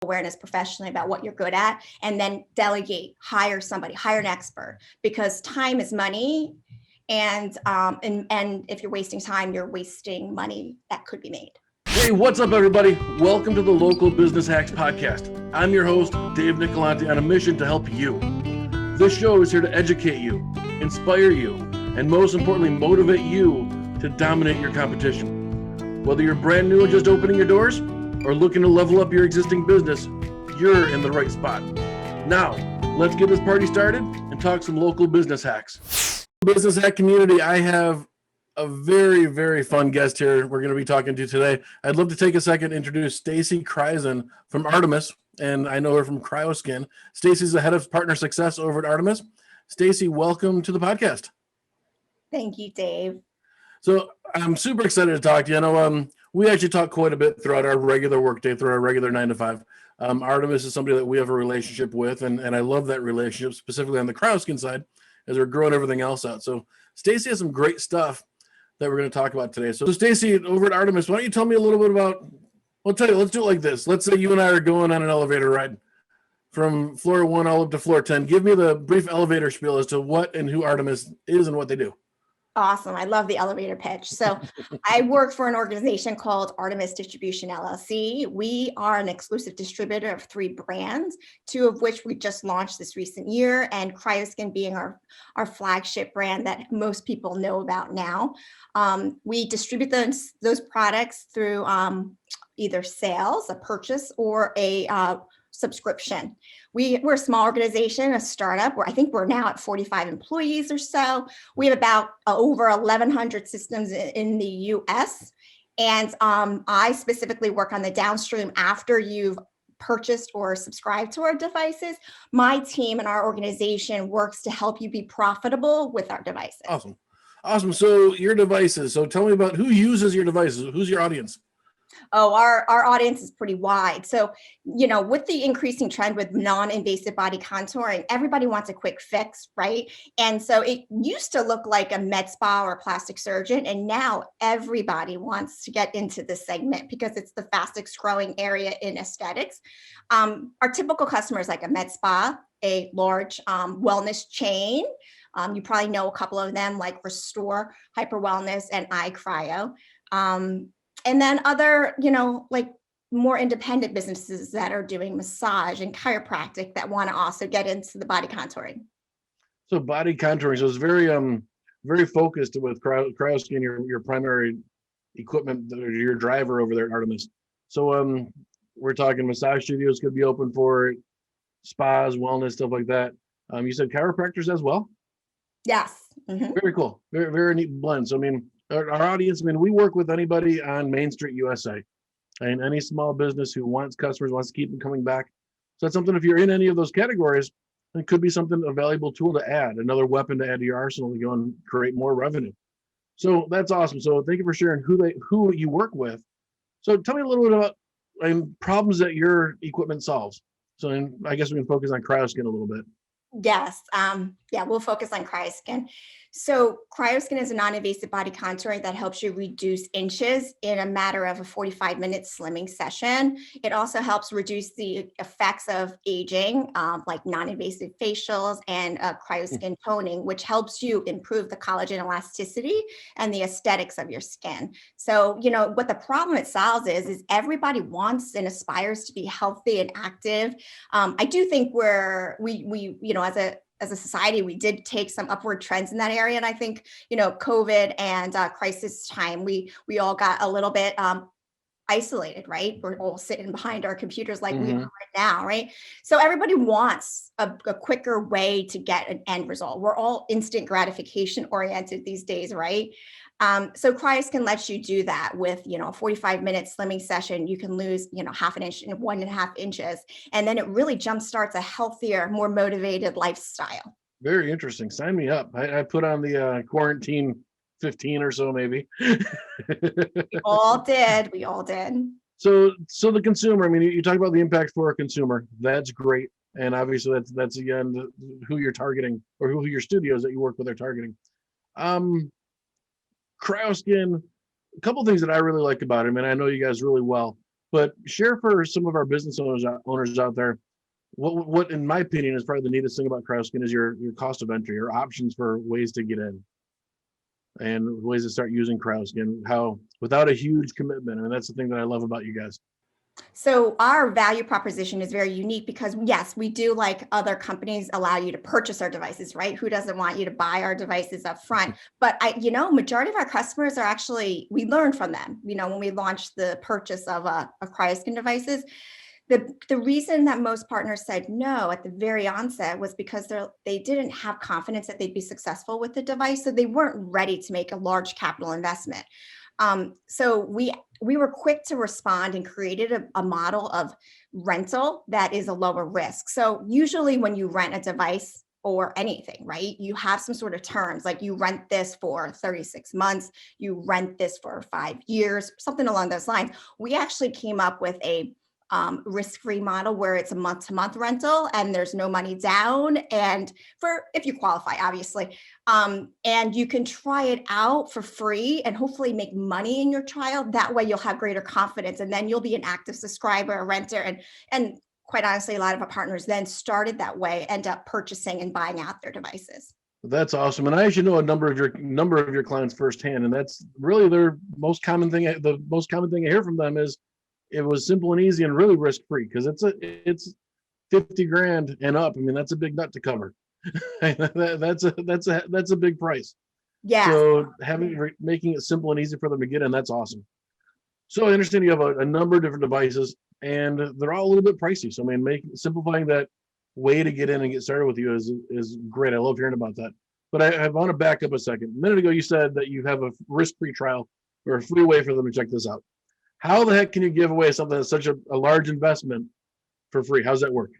awareness professionally about what you're good at, and then delegate, hire somebody, hire an expert, because time is money. And if you're wasting time, you're wasting money that could be made. Hey, what's up, everybody? Welcome to the Local Business Hacks Podcast. I'm your host, Dave Nicolanti, on a mission to help you. This show is here to educate you, inspire you, and most importantly, motivate you to dominate your competition. Whether you're brand new and just opening your doors, or looking to level up your existing business, you're in the right spot. Now, let's get this party started and talk some local business hacks. Business hack community, I have a very, very fun guest here we're going to be talking to today. I'd love to take a second to introduce Stacey Krizan from Artemis, and I know her from Cryoskin. Stacey's the head of partner success over at Artemis. Stacey, welcome to the podcast. Thank you, Dave. So I'm super excited to talk to you. I know we actually talk quite a bit throughout our regular workday, through our regular 9 to 5. Artemis is somebody that we have a relationship with, and I love that relationship, specifically on the Cryoskin side, as we're growing everything else out. So Stacey has some great stuff that we're going to talk about today. So Stacey, over at Artemis, why don't you tell me a little bit about, let's do it like this. Let's say you and I are going on an elevator ride from floor 1 all up to floor 10. Give me the brief elevator spiel as to what and who Artemis is and what they do. Awesome. I love the elevator pitch. So I work for an organization called Artemis Distribution, LLC. We are an exclusive distributor of 3 brands, 2 of which we just launched this recent year, and Cryoskin being our flagship brand that most people know about now. We distribute those products through either sales, a purchase, or a subscription. We're a small organization, a startup, where I think we're now at 45 employees or so. We have about over 1,100 systems in the US. And I specifically work on the downstream after you've purchased or subscribed to our devices. My team and our organization works to help you be profitable with our devices. Awesome. So your devices. So tell me about who uses your devices. Who's your audience? Oh, our audience is pretty wide. So, with the increasing trend with non-invasive body contouring, everybody wants a quick fix, right? And so it used to look like a med spa or a plastic surgeon. And now everybody wants to get into this segment because it's the fastest growing area in aesthetics. Our typical customer is like a med spa, a large wellness chain. You probably know a couple of them like Restore, Hyper Wellness, and iCryo. And then other, like more independent businesses that are doing massage and chiropractic that want to also get into the body contouring. So body contouring, so it's very very focused with Cryoskin, your primary equipment, your driver over there at Artemis. So we're talking massage studios could be open for it, spas, wellness, stuff like that. You said chiropractors as well? Yes. Mm-hmm. Very cool. Very, very neat blend. So our audience, we work with anybody on Main Street, USA, and any small business who wants customers, wants to keep them coming back. So that's something, if you're in any of those categories, it could be something, a valuable tool to add, another weapon to add to your arsenal to go and create more revenue. So that's awesome. So thank you for sharing who you work with. So tell me a little bit about problems that your equipment solves. So I guess we can focus on Cryoskin a little bit. Yes. We'll focus on Cryoskin. So Cryoskin is a non-invasive body contouring that helps you reduce inches in a matter of a 45-minute slimming session. It also helps reduce the effects of aging, like non-invasive facials and cryoskin toning, which helps you improve the collagen elasticity and the aesthetics of your skin. So, what the problem it solves is everybody wants and aspires to be healthy and active. I do think as a society, we did take some upward trends in that area. And I think, COVID and crisis time, we all got a little bit isolated, right? We're all sitting behind our computers like we are right now, right? So everybody wants a quicker way to get an end result. We're all instant gratification oriented these days, right? So Cryoskin lets you do that with, a 45-minute slimming session. You can lose, half an inch and 1.5 inches. And then it really jumpstarts a healthier, more motivated lifestyle. Very interesting. Sign me up. I put on the quarantine 15 or so, maybe. We all did. So the consumer, you talk about the impact for a consumer. That's great. And obviously that's again, who you're targeting, or who your studios that you work with are targeting. Cryoskin, a couple of things that I really like about him, and I know you guys really well. But share for some of our business owners out there, what in my opinion is probably the neatest thing about Cryoskin is your cost of entry, your options for ways to get in and ways to start using Cryoskin, how without a huge commitment. And that's the thing that I love about you guys. So our value proposition is very unique because yes, we do, like other companies, allow you to purchase our devices, right? Who doesn't want you to buy our devices up front? But majority of our customers are actually, we learned from them, when we launched the purchase of Cryoskin devices. The reason that most partners said no at the very onset was because they didn't have confidence that they'd be successful with the device. So they weren't ready to make a large capital investment. So we were quick to respond and created a model of rental that is a lower risk. So usually when you rent a device or anything, right, you have some sort of terms, like you rent this for 36 months, you rent this for 5 years, something along those lines. We actually came up with a risk-free model where it's a month-to-month rental and there's no money down, and if you qualify, obviously, and you can try it out for free and hopefully make money in your trial. That way you'll have greater confidence, and then you'll be an active subscriber, a renter, and quite honestly, a lot of our partners then started that way, end up purchasing and buying out their devices. That's awesome. And I actually know a number of your clients firsthand, and that's really their most common thing. The most common thing I hear from them is it was simple and easy and really risk-free, because it's 50 grand and up. I mean, that's a big nut to cover. that's a big price. Yeah. So making it simple and easy for them to get in, that's awesome. So I understand you have a number of different devices and they're all a little bit pricey. So I mean, simplifying that way to get in and get started with you is great. I love hearing about that. But I want to back up a second. A minute ago, you said that you have a risk-free trial or a free way for them to check this out. How the heck can you give away something that's such a large investment for free? How's that work?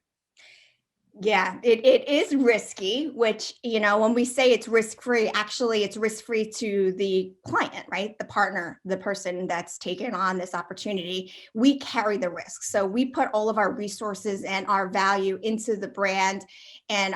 Yeah, it is risky, which, when we say it's risk-free, actually it's risk-free to the client, right? The partner, the person that's taken on this opportunity. We carry the risk. So we put all of our resources and our value into the brand, and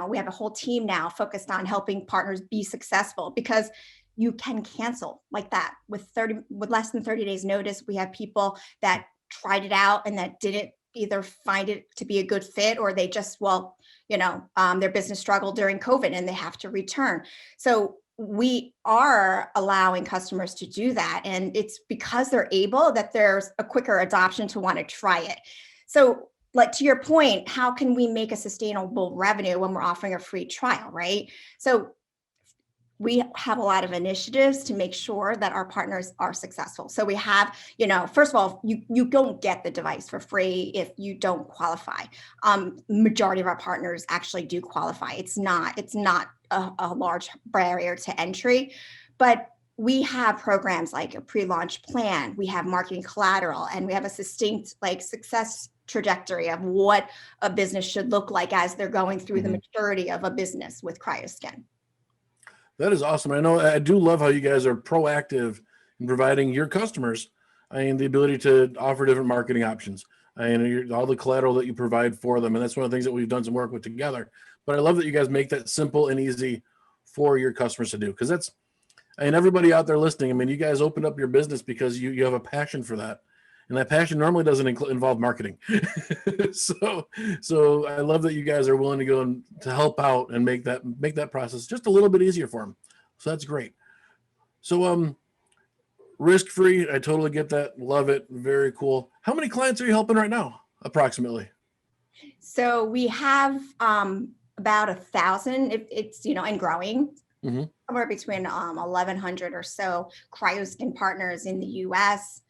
we have a whole team now focused on helping partners be successful, because you can cancel like that with less than 30 days notice. We have people that tried it out and that didn't either find it to be a good fit, or they just, their business struggled during COVID and they have to return. So we are allowing customers to do that. And it's because they're able that there's a quicker adoption to want to try it. So, like, to your point, how can we make a sustainable revenue when we're offering a free trial, right? So we have a lot of initiatives to make sure that our partners are successful. So we have, first of all, you don't get the device for free if you don't qualify. Majority of our partners actually do qualify. It's not a large barrier to entry, but we have programs like a pre-launch plan, we have marketing collateral, and we have a succinct success trajectory of what a business should look like as they're going through the maturity of a business with Cryoskin. That is awesome. I do love how you guys are proactive in providing your customers the ability to offer different marketing options and all the collateral that you provide for them. And that's one of the things that we've done some work with together. But I love that you guys make that simple and easy for your customers to do, because everybody out there listening, you guys opened up your business because you have a passion for that. And that passion normally doesn't involve marketing. So I love that you guys are willing to go and to help out and make that process just a little bit easier for them. So that's great. So risk-free, I totally get that. Love it. Very cool. How many clients are you helping right now, approximately? So we have about 1,000. It's and growing. Somewhere between 1,100 or so Cryoskin partners in the U.S.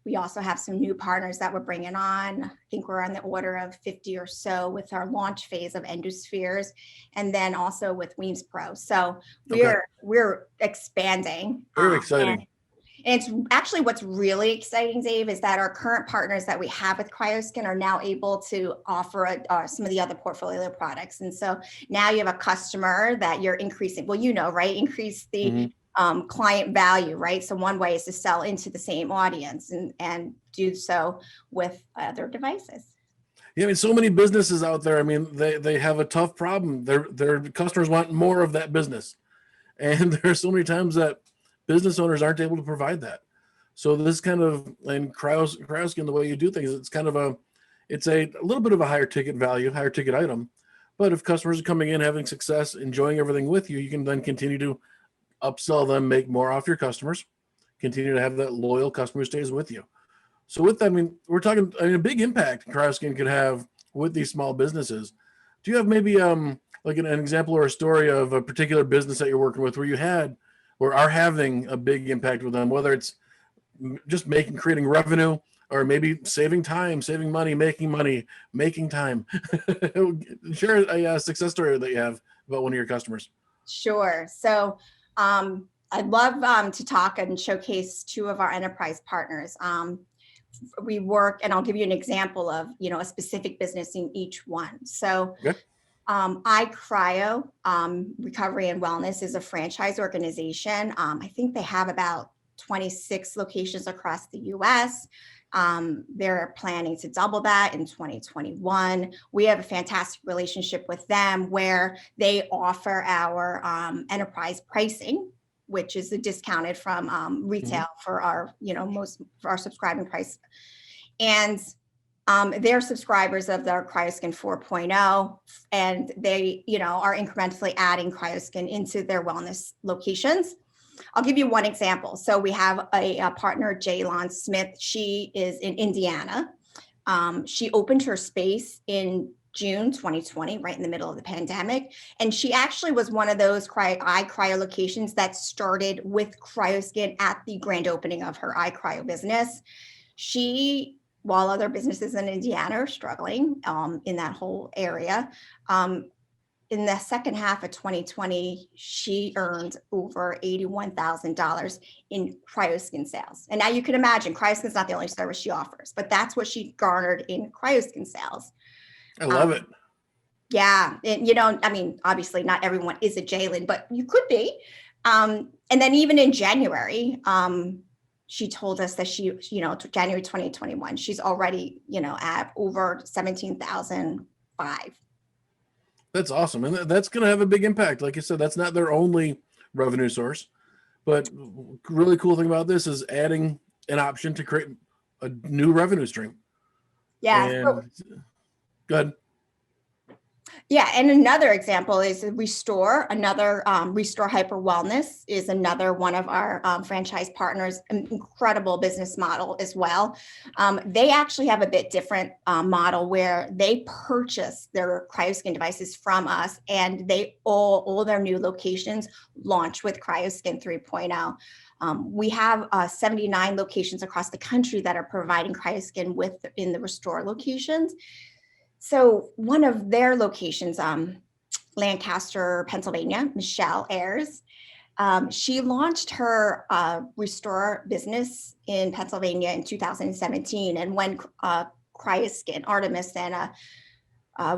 We also have some new partners that we're bringing on. I think we're on the order of 50 or so with our launch phase of Endospheres, and then also with Weems Pro. So we're expanding. Very exciting. And it's actually, what's really exciting, Dave, is that our current partners that we have with Cryoskin are now able to offer some of the other portfolio products. And so now you have a customer that you're increasing. Well, right? Increase the client value, right? So one way is to sell into the same audience and do so with other devices. Yeah, so many businesses out there, they have a tough problem. Their customers want more of that business. And there are so many times that business owners aren't able to provide that. So this kind of, and Cryoskin, the way you do things, it's kind of it's a little bit of a higher ticket value, higher ticket item. But if customers are coming in, having success, enjoying everything with you, you can then continue to upsell them, make more off your customers, continue to have that loyal customer who stays with you. So with that, I mean, we're talking, a big impact Cryoskin could have with these small businesses. Do you have maybe like an example or a story of a particular business that you're working with where you had or are having a big impact with them, whether it's just creating revenue, or maybe saving time, saving money, making time? Share a success story that you have about one of your customers. Sure. So I'd love to talk and showcase two of our enterprise partners. We work, and I'll give you an example of, a specific business in each one. So Okay. iCryo Recovery and Wellness is a franchise organization. I think they have about 26 locations across the US. They're planning to double that in 2021. We have a fantastic relationship with them where they offer our enterprise pricing, which is discounted from retail for our, for our subscribing price. And they're subscribers of their Cryoskin 4.0, and they, are incrementally adding Cryoskin into their wellness locations. I'll give you one example. So we have a partner, Jaylon Smith. She is in Indiana. She opened her space in June 2020, right in the middle of the pandemic. And she actually was one of those iCryo locations that started with Cryoskin at the grand opening of her iCryo business. She, while other businesses in Indiana are struggling in that whole area, in the second half of 2020, she earned over $81,000 in Cryoskin sales. And now you can imagine, Cryoskin is not the only service she offers, but that's what she garnered in Cryoskin sales. I love it. Yeah. And, obviously not everyone is a Jaylon, but you could be. And then even in January, she told us that she, January 2021, she's already, at over 17,005. That's awesome. And that's going to have a big impact. Like you said, that's not their only revenue source, but really cool thing about this is adding an option to create a new revenue stream. Yeah. And go ahead. Yeah. And another example is Restore. Restore Hyper Wellness is another one of our franchise partners, an incredible business model as well. They actually have a bit different model where they purchase their Cryoskin devices from us, and they all their new locations launch with Cryoskin 3.0. We have 79 locations across the country that are providing Cryoskin in the Restore locations. So one of their locations, Lancaster, Pennsylvania, Michelle Ayers, she launched her Restore business in Pennsylvania in 2017. And when Cryoskin, Artemis, and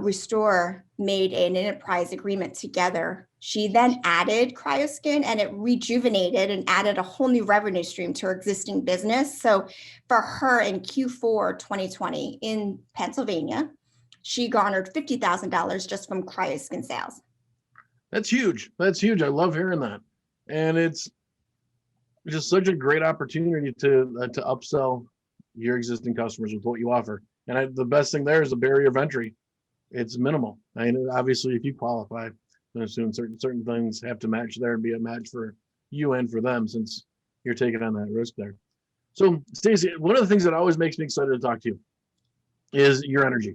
Restore made an enterprise agreement together, she then added Cryoskin, and it rejuvenated and added a whole new revenue stream to her existing business. So for her in Q4 2020 in Pennsylvania, she garnered $50,000 just from Cryoskin sales. That's huge. That's huge. I love hearing that. And it's just such a great opportunity to upsell your existing customers with what you offer. And the best thing there is the barrier of entry. It's minimal. I mean, obviously, if you qualify, I assume certain things have to match there and be a match for you and for them, since you're taking on that risk there. So, Stacey, one of the things that always makes me excited to talk to you is your energy.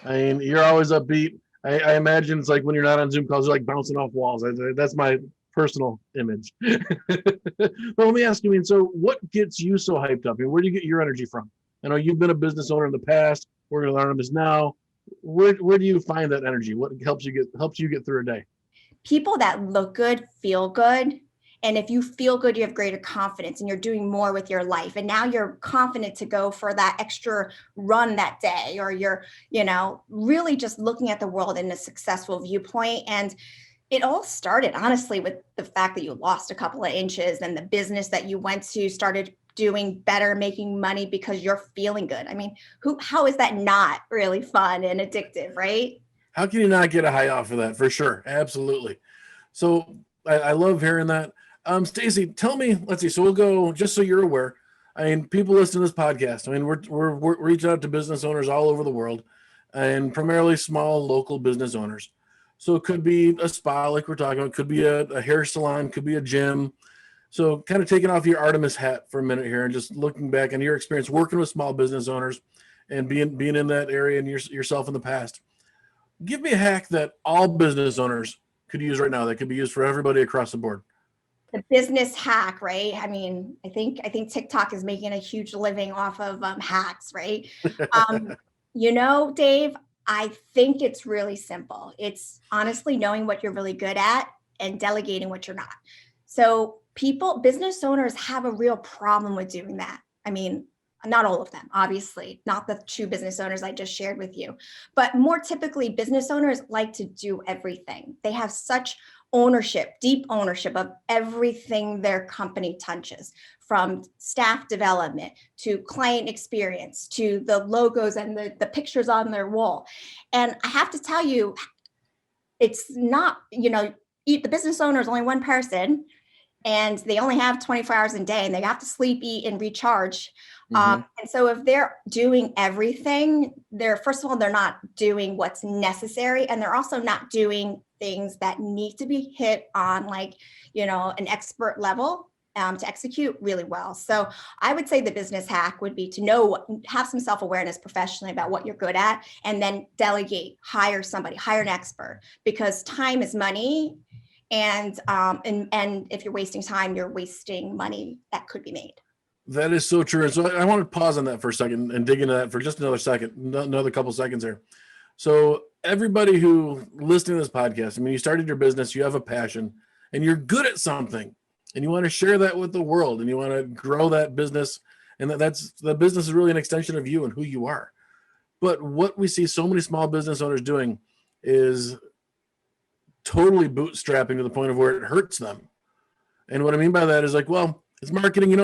I mean, you're always upbeat. I imagine it's like when you're not on Zoom calls, you're like bouncing off walls. That's my personal image. But let me ask you, so what gets you so hyped up? I mean, where do you get your energy from? I know you've been a business owner in the past. We're going to learn this now. Where do you find that energy? What helps you get through a day? People that look good, feel good. And if you feel good, you have greater confidence and you're doing more with your life. And now you're confident to go for that extra run that day, or you're, really just looking at the world in a successful viewpoint. And it all started, honestly, with the fact that you lost a couple of inches and the business that you went to started doing better, making money because you're feeling good. I mean, how is that not really fun and addictive, right? How can you not get a high off of that? For sure. Absolutely. So I love hearing that. Stacey, tell me, let's see. So we'll go, just so you're aware, I mean, people listen to this podcast. I mean, we're reaching out to business owners all over the world, and primarily small local business owners. So it could be a spa, like we're talking about, could be a hair salon, could be a gym. So kind of taking off your Artemis hat for a minute here and just looking back on your experience working with small business owners and being in that area and yourself in the past. Give me a hack that all business owners could use right now that could be used for everybody across the board. The business hack, right? I mean, I think TikTok is making a huge living off of hacks, right? Dave, I think it's really simple. It's honestly knowing what you're really good at and delegating what you're not. So business owners have a real problem with doing that. I mean, not all of them, obviously, not the two business owners I just shared with you, but more typically business owners like to do everything. They have such deep ownership of everything their company touches, from staff development to client experience to the logos and the pictures on their wall. And I have to tell you, it's not, the business owner is only one person and they only have 24 hours a day and they have to sleep, eat, and recharge. And so if they're doing everything, first of all, they're not doing what's necessary. And they're also not doing things that need to be hit on an expert level to execute really well. So I would say the business hack would be to have some self-awareness professionally about what you're good at, and then delegate, hire an expert, because time is money. And if you're wasting time, you're wasting money that could be made. That is so true. And so I want to pause on that for a second and dig into that for just another couple seconds here. So everybody who listening to this podcast, I mean, you started your business, you have a passion, and you're good at something, and you want to share that with the world, and you want to grow that business, and the business is really an extension of you and who you are. But what we see so many small business owners doing is totally bootstrapping to the point of where it hurts them. And what I mean by that is it's marketing.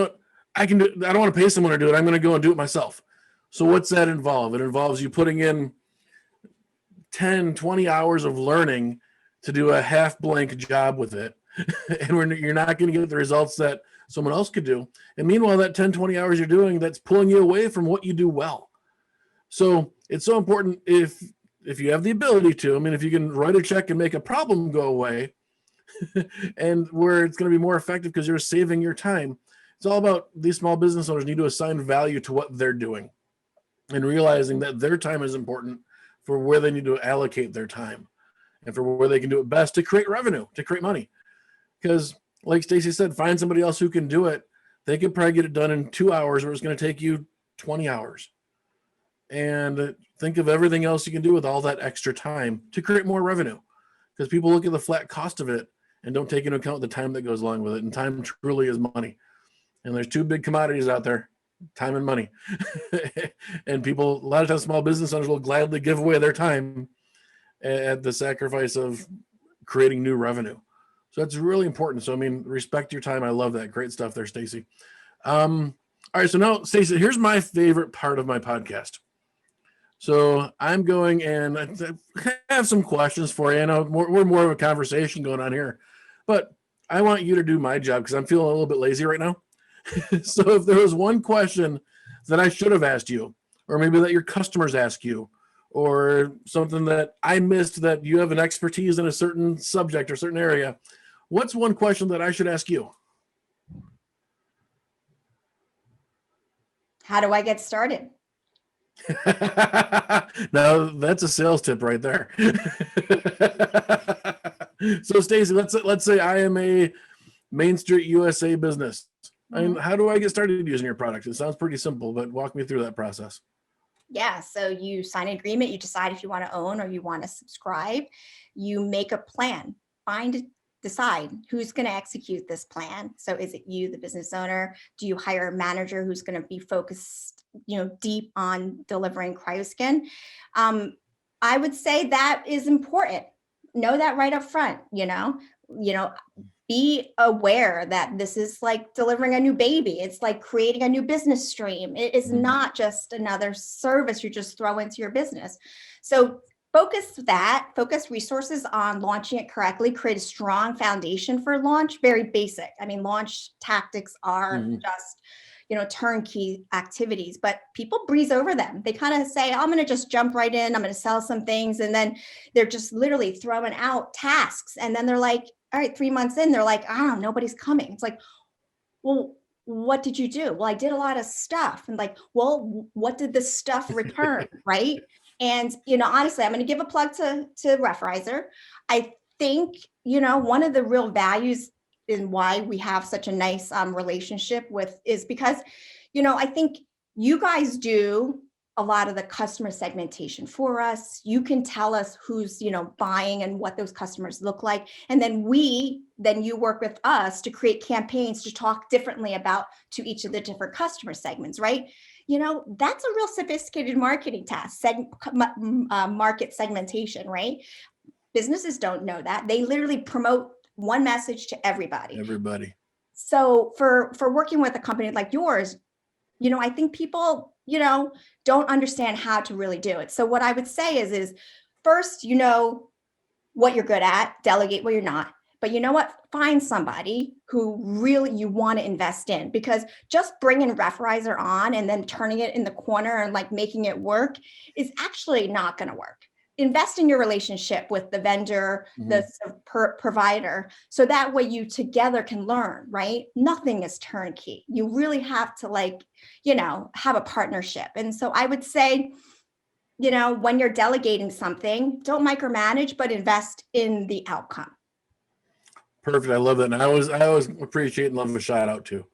I don't want to pay someone to do it. I'm going to go and do it myself. So what's that involve? It involves you putting in 10, 20 hours of learning to do a half blank job with it. And you're not going to get the results that someone else could do. And meanwhile, that 10, 20 hours you're doing, that's pulling you away from what you do well. So it's so important if you have the ability to, if you can write a check and make a problem go away and where it's going to be more effective because you're saving your time. It's all about these small business owners need to assign value to what they're doing and realizing that their time is important for where they need to allocate their time and for where they can do it best to create revenue, to create money. Because like Stacey said, find somebody else who can do it. They could probably get it done in 2 hours where it's going to take you 20 hours. And think of everything else you can do with all that extra time to create more revenue, because people look at the flat cost of it and don't take into account the time that goes along with it. And time truly is money. And there's two big commodities out there, time and money. And people, a lot of times small business owners will gladly give away their time at the sacrifice of creating new revenue. So that's really important. So, respect your time. I love that. Great stuff there, Stacey. All right. So now, Stacey, here's my favorite part of my podcast. So I'm going and I have some questions for you. I know we're more of a conversation going on here, but I want you to do my job because I'm feeling a little bit lazy right now. So if there was one question that I should have asked you, or maybe that your customers ask you, or something that I missed that you have an expertise in a certain subject or certain area, what's one question that I should ask you? How do I get started? Now that's a sales tip right there. So Stacey, let's say I am a Main Street USA business. How do I get started using your product? It sounds pretty simple, but walk me through that process. Yeah. So you sign an agreement, you decide if you want to own or you want to subscribe, you make a plan, decide who's going to execute this plan. So is it you, the business owner? Do you hire a manager who's going to be focused, deep on delivering Cryoskin? I would say that is important. Know that right up front, be aware that this is like delivering a new baby. It's like creating a new business stream. It is not just another service you just throw into your business. So focus resources on launching it correctly, create a strong foundation for launch, very basic. Launch tactics are just, turnkey activities, but people breeze over them. They kind of say, I'm going to just jump right in. I'm going to sell some things. And then they're just literally throwing out tasks. And then they're like, all right, 3 months in, they're like, nobody's coming. It's like, well, what did you do? Well, I did a lot of stuff. And like, well, what did the stuff return? Right. And, honestly, I'm going to give a plug to Refrerizer. I think, one of the real values in why we have such a nice relationship with is because, I think you guys do a lot of the customer segmentation for us. You can tell us who's, buying and what those customers look like. And then you work with us to create campaigns to talk differently to each of the different customer segments, right? That's a real sophisticated marketing task, market segmentation, right? Businesses don't know that. They literally promote one message to everybody. So for working with a company like yours, I think people, don't understand how to really do it. So what I would say is first, what you're good at, delegate what you're not. But you know what? Find somebody who really you want to invest in, because just bringing Refrerizer on and then turning it in the corner and like making it work is actually not going to work. Invest in your relationship with the vendor, the provider, so that way you together can learn, right? Nothing is turnkey. You really have to have a partnership. And so I would say, when you're delegating something, don't micromanage, but invest in the outcome. Perfect. I love that. And I always appreciate and love a shout out too.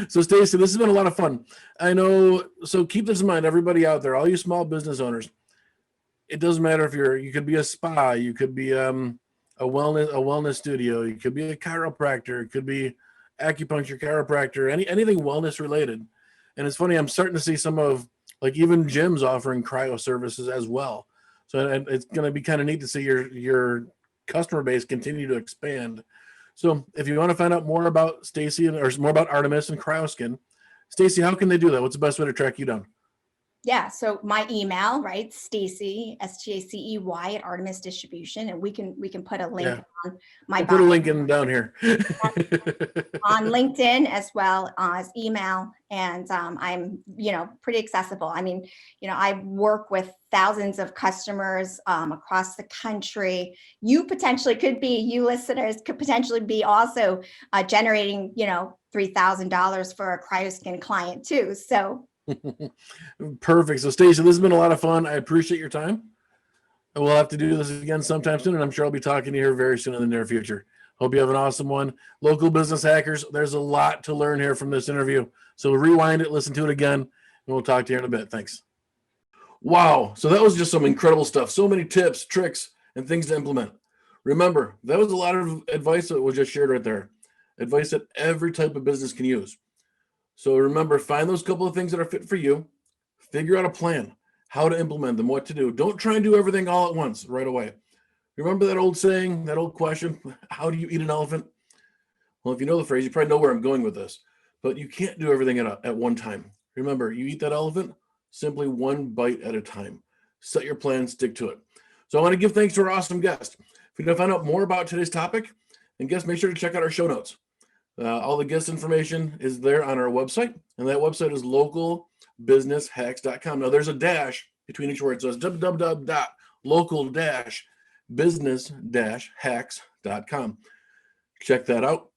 So Stacey, this has been a lot of fun. I know. So keep this in mind, everybody out there, all you small business owners. It doesn't matter if you could be a spa, you could be a wellness studio, you could be a chiropractor, it could be acupuncture, chiropractor, anything wellness related. And it's funny, I'm starting to see some of like even gyms offering cryo services as well. So it's going to be kind of neat to see your customer base continue to expand. So if you want to find out more about Stacey or more about Artemis and Cryoskin, Stacey, how can they do that? What's the best way to track you down? Yeah. So my email, right? Stacey, Stacey at Artemis Distribution. And we can put a link on my I'll put a link in down here. On LinkedIn as well as email. And I'm, pretty accessible. I mean, I work with thousands of customers across the country. You listeners could potentially be also generating, $3,000 for a Cryoskin client too. So perfect. So Stacey, this has been a lot of fun. I appreciate your time. And we'll have to do this again sometime soon. And I'm sure I'll be talking to you here very soon in the near future. Hope you have an awesome one. Local business hackers, there's a lot to learn here from this interview. So rewind it, listen to it again, and we'll talk to you in a bit. Thanks. Wow. So that was just some incredible stuff. So many tips, tricks, and things to implement. Remember, that was a lot of advice that was just shared right there. Advice that every type of business can use. So remember, find those couple of things that are fit for you. Figure out a plan, how to implement them, what to do. Don't try and do everything all at once right away. Remember that old saying, that old question, how do you eat an elephant? Well, if you know the phrase, you probably know where I'm going with this. But you can't do everything at one time. Remember, you eat that elephant simply one bite at a time. Set your plan, stick to it. So I want to give thanks to our awesome guest. If you want to find out more about today's topic and guests, make sure to check out our show notes. All the guest information is there on our website, and that website is localbusinesshacks.com. Now, there's a dash between each word, so it's www.local-business-hacks.com. Check that out.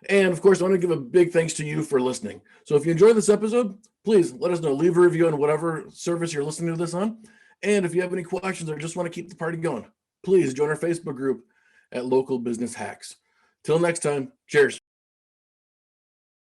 And, of course, I want to give a big thanks to you for listening. So if you enjoyed this episode, please let us know. Leave a review on whatever service you're listening to this on. And if you have any questions or just want to keep the party going, please join our Facebook group at Local Business Hacks. Till next time, cheers.